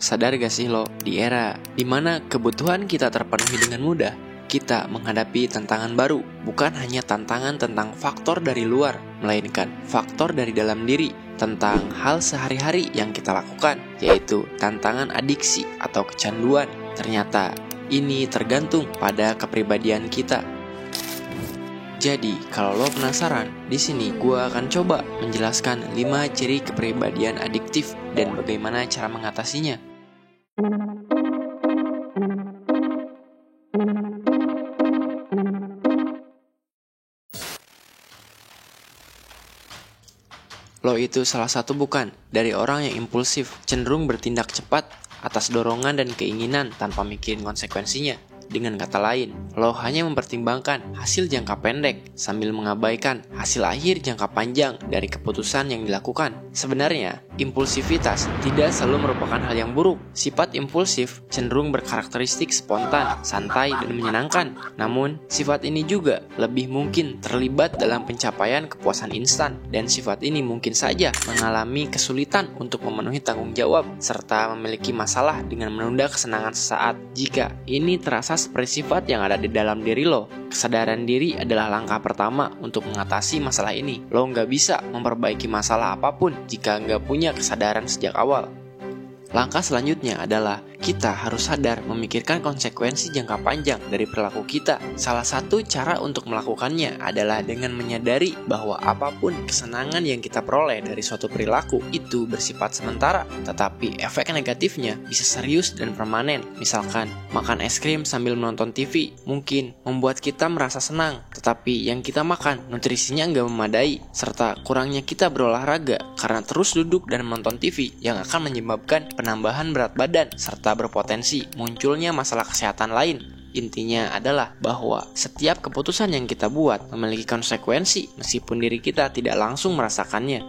Sadar gak sih lo, di era dimana kebutuhan kita terpenuhi dengan mudah, kita menghadapi tantangan baru, bukan hanya tantangan tentang faktor dari luar, melainkan faktor dari dalam diri, tentang hal sehari-hari yang kita lakukan, yaitu tantangan adiksi atau kecanduan. Ternyata ini tergantung pada kepribadian kita. Jadi, kalau lo penasaran, di sini gue akan coba menjelaskan 5 ciri kepribadian adiktif dan bagaimana cara mengatasinya. Lo itu salah satu bukan dari orang yang impulsif, cenderung bertindak cepat atas dorongan dan keinginan tanpa mikirin konsekuensinya. Dengan kata lain, lo hanya mempertimbangkan hasil jangka pendek sambil mengabaikan hasil akhir jangka panjang dari keputusan yang dilakukan. Sebenarnya, impulsivitas tidak selalu merupakan hal yang buruk. Sifat impulsif cenderung berkarakteristik spontan, santai, dan menyenangkan. Namun, sifat ini juga lebih mungkin terlibat dalam pencapaian kepuasan instan, dan sifat ini mungkin saja mengalami kesulitan untuk memenuhi tanggung jawab, serta memiliki masalah dengan menunda kesenangan sesaat. Jika ini terasa seperti sifat yang ada di dalam diri lo, kesadaran diri adalah langkah pertama untuk mengatasi masalah ini. Lo nggak bisa memperbaiki masalah apapun jika nggak punya kesadaran sejak awal. Langkah selanjutnya adalah kita harus sadar memikirkan konsekuensi jangka panjang dari perilaku kita. Salah satu cara untuk melakukannya adalah dengan menyadari bahwa apapun kesenangan yang kita peroleh dari suatu perilaku itu bersifat sementara, tetapi efek negatifnya bisa serius dan permanen. Misalkan, makan es krim sambil menonton TV mungkin membuat kita merasa senang, tetapi yang kita makan nutrisinya nggak memadai, serta kurangnya kita berolahraga karena terus duduk dan menonton TV yang akan menyebabkan penambahan berat badan, serta berpotensi munculnya masalah kesehatan lain. Intinya adalah bahwa setiap keputusan yang kita buat memiliki konsekuensi meskipun diri kita tidak langsung merasakannya.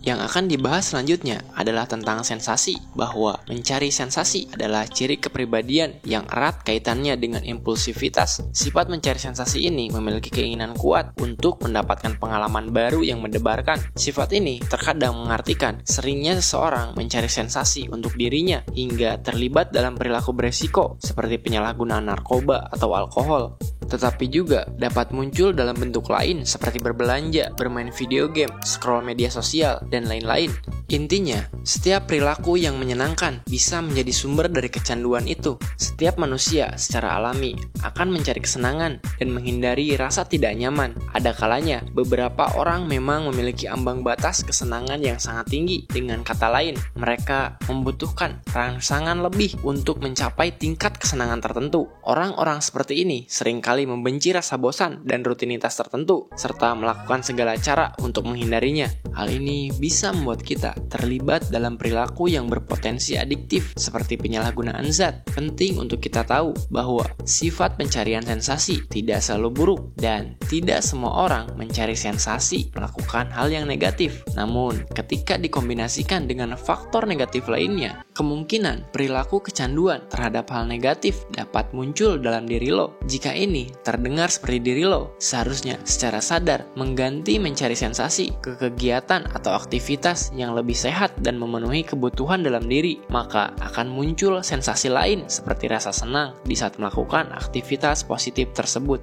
Yang akan dibahas selanjutnya adalah tentang sensasi, bahwa mencari sensasi adalah ciri kepribadian yang erat kaitannya dengan impulsivitas. Sifat mencari sensasi ini memiliki keinginan kuat untuk mendapatkan pengalaman baru yang mendebarkan. Sifat ini terkadang mengartikan seringnya seseorang mencari sensasi untuk dirinya hingga terlibat dalam perilaku beresiko seperti penyalahgunaan narkoba atau alkohol. Tetapi juga dapat muncul dalam bentuk lain seperti berbelanja, bermain video game, scroll media sosial, dan lain-lain. Intinya, setiap perilaku yang menyenangkan bisa menjadi sumber dari kecanduan itu. Setiap manusia secara alami akan mencari kesenangan dan menghindari rasa tidak nyaman. Ada kalanya, beberapa orang memang memiliki ambang batas kesenangan yang sangat tinggi. Dengan kata lain, mereka membutuhkan rangsangan lebih untuk mencapai tingkat kesenangan tertentu. Orang-orang seperti ini seringkali membenci rasa bosan dan rutinitas tertentu, serta melakukan segala cara untuk menghindarinya. Hal ini bisa membuat kita terlibat dalam perilaku yang berpotensi adiktif, seperti penyalahgunaan zat. Penting untuk kita tahu bahwa sifat pencarian sensasi tidak selalu buruk, dan tidak semua orang mencari sensasi melakukan hal yang negatif. Namun, ketika dikombinasikan dengan faktor negatif lainnya, kemungkinan perilaku kecanduan terhadap hal negatif dapat muncul dalam diri lo. Jika ini terdengar seperti diri lo, seharusnya secara sadar mengganti mencari sensasi ke kegiatan atau aktivitas yang lebih sehat dan memenuhi kebutuhan dalam diri. Maka akan muncul sensasi lain seperti rasa senang di saat melakukan aktivitas positif tersebut.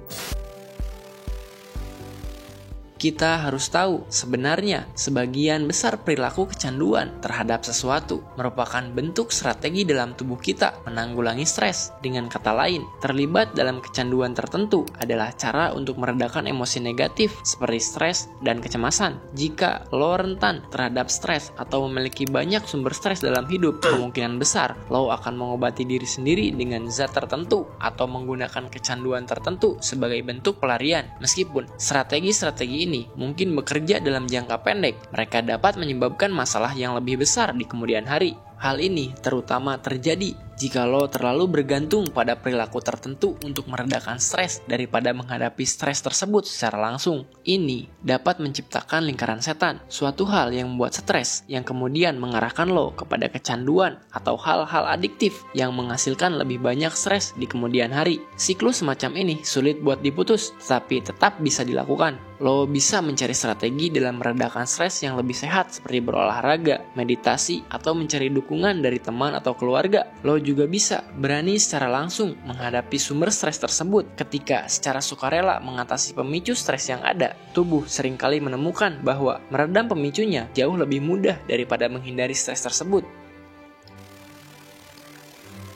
Kita harus tahu, sebenarnya sebagian besar perilaku kecanduan terhadap sesuatu merupakan bentuk strategi dalam tubuh kita menanggulangi stres. Dengan kata lain, terlibat dalam kecanduan tertentu adalah cara untuk meredakan emosi negatif seperti stres dan kecemasan. Jika lo rentan terhadap stres atau memiliki banyak sumber stres dalam hidup, kemungkinan besar lo akan mengobati diri sendiri dengan zat tertentu atau menggunakan kecanduan tertentu sebagai bentuk pelarian. Meskipun strategi-strategi ini mungkin bekerja dalam jangka pendek, mereka dapat menyebabkan masalah yang lebih besar di kemudian hari. Hal ini terutama terjadi Jika lo terlalu bergantung pada perilaku tertentu untuk meredakan stres daripada menghadapi stres tersebut secara langsung, ini dapat menciptakan lingkaran setan, suatu hal yang membuat stres yang kemudian mengarahkan lo kepada kecanduan atau hal-hal adiktif yang menghasilkan lebih banyak stres di kemudian hari. Siklus semacam ini sulit buat diputus, tetapi tetap bisa dilakukan. Lo bisa mencari strategi dalam meredakan stres yang lebih sehat seperti berolahraga, meditasi, atau mencari dukungan dari teman atau keluarga. Lo juga bisa berani secara langsung menghadapi sumber stres tersebut. Ketika secara sukarela mengatasi pemicu stres yang ada, tubuh seringkali menemukan bahwa meredam pemicunya jauh lebih mudah daripada menghindari stres tersebut.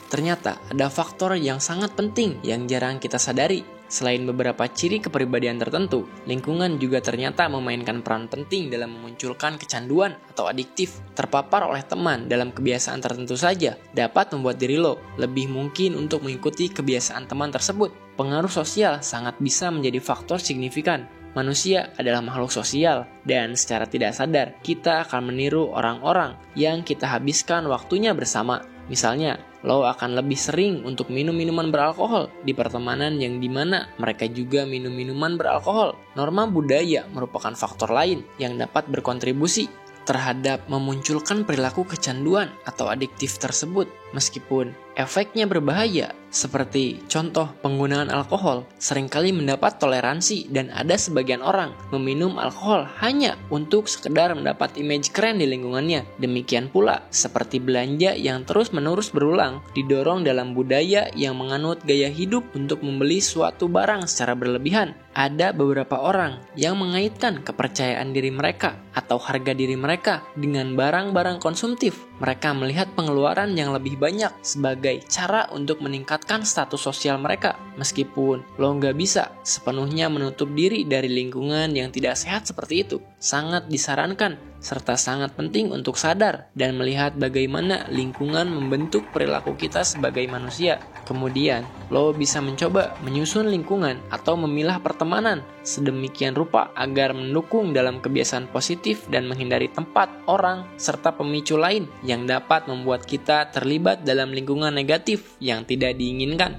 Ternyata ada faktor yang sangat penting yang jarang kita sadari. Selain beberapa ciri kepribadian tertentu, lingkungan juga ternyata memainkan peran penting dalam memunculkan kecanduan atau adiktif. Terpapar oleh teman dalam kebiasaan tertentu saja dapat membuat diri lo lebih mungkin untuk mengikuti kebiasaan teman tersebut. Pengaruh sosial sangat bisa menjadi faktor signifikan. Manusia adalah makhluk sosial, dan secara tidak sadar kita akan meniru orang-orang yang kita habiskan waktunya bersama. Misalnya, lo akan lebih sering untuk minum minuman beralkohol di pertemanan yang dimana mereka juga minum minuman beralkohol. Norma budaya merupakan faktor lain yang dapat berkontribusi terhadap memunculkan perilaku kecanduan atau adiktif tersebut. Meskipun efeknya berbahaya, seperti contoh penggunaan alkohol, seringkali mendapat toleransi dan ada sebagian orang meminum alkohol hanya untuk sekedar mendapat image keren di lingkungannya. Demikian pula seperti belanja yang terus-menerus berulang, didorong dalam budaya yang menganut gaya hidup untuk membeli suatu barang secara berlebihan. Ada beberapa orang yang mengaitkan kepercayaan diri mereka atau harga diri mereka dengan barang-barang konsumtif. Mereka melihat pengeluaran yang lebih banyak sebagai cara untuk meningkatkan status sosial mereka. Meskipun lo nggak bisa sepenuhnya menutup diri dari lingkungan yang tidak sehat seperti itu, sangat disarankan serta sangat penting untuk sadar dan melihat bagaimana lingkungan membentuk perilaku kita sebagai manusia. Kemudian, lo bisa mencoba menyusun lingkungan atau memilah pertemanan sedemikian rupa agar mendukung dalam kebiasaan positif dan menghindari tempat, orang, serta pemicu lain yang dapat membuat kita terlibat dalam lingkungan negatif yang tidak diinginkan.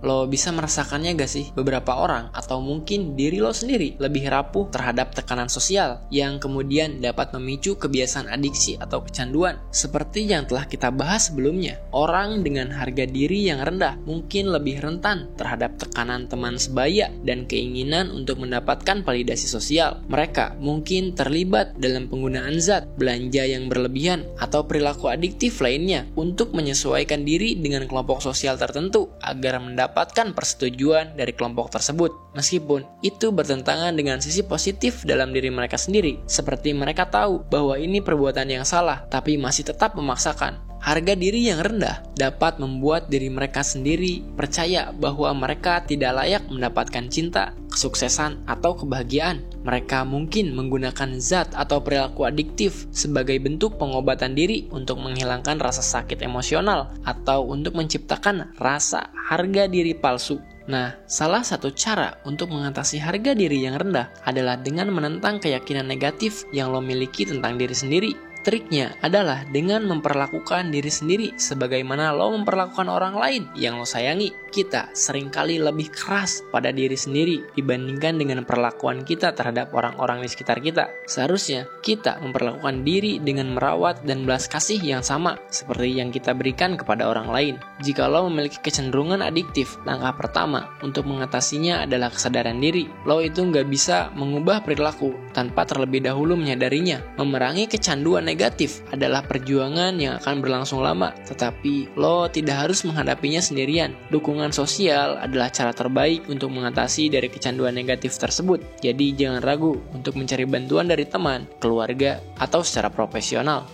Lo bisa merasakannya gak sih? Beberapa orang atau mungkin diri lo sendiri lebih rapuh terhadap tekanan sosial yang kemudian dapat memicu kebiasaan adiksi atau kecanduan. Seperti yang telah kita bahas sebelumnya, orang dengan harga diri yang rendah mungkin lebih rentan terhadap tekanan teman sebaya dan keinginan untuk mendapatkan validasi sosial. Mereka mungkin terlibat dalam penggunaan zat, belanja yang berlebihan, atau perilaku adiktif lainnya untuk menyesuaikan diri dengan kelompok sosial tertentu agar mendapatkan persetujuan dari kelompok tersebut. Meskipun itu bertentangan dengan sisi positif dalam diri mereka sendiri, seperti mereka tahu bahwa ini perbuatan yang salah, tapi masih tetap memaksakan. Harga diri yang rendah dapat membuat diri mereka sendiri percaya bahwa mereka tidak layak mendapatkan cinta, kesuksesan, atau kebahagiaan. Mereka mungkin menggunakan zat atau perilaku adiktif sebagai bentuk pengobatan diri untuk menghilangkan rasa sakit emosional atau untuk menciptakan rasa harga diri palsu. Nah, salah satu cara untuk mengatasi harga diri yang rendah adalah dengan menentang keyakinan negatif yang lo miliki tentang diri sendiri. Triknya adalah dengan memperlakukan diri sendiri sebagaimana lo memperlakukan orang lain yang lo sayangi. Kita seringkali lebih keras pada diri sendiri dibandingkan dengan perlakuan kita terhadap orang-orang di sekitar kita. Seharusnya kita memperlakukan diri dengan merawat dan belas kasih yang sama seperti yang kita berikan kepada orang lain. Jika lo memiliki kecenderungan adiktif, langkah pertama untuk mengatasinya adalah kesadaran diri. Lo itu nggak bisa mengubah perilaku tanpa terlebih dahulu menyadarinya. Memerangi kecanduan negatif adalah perjuangan yang akan berlangsung lama, tetapi lo tidak harus menghadapinya sendirian. Dukungan sosial adalah cara terbaik untuk mengatasi dari kecanduan negatif tersebut. Jadi jangan ragu untuk mencari bantuan dari teman, keluarga, atau secara profesional.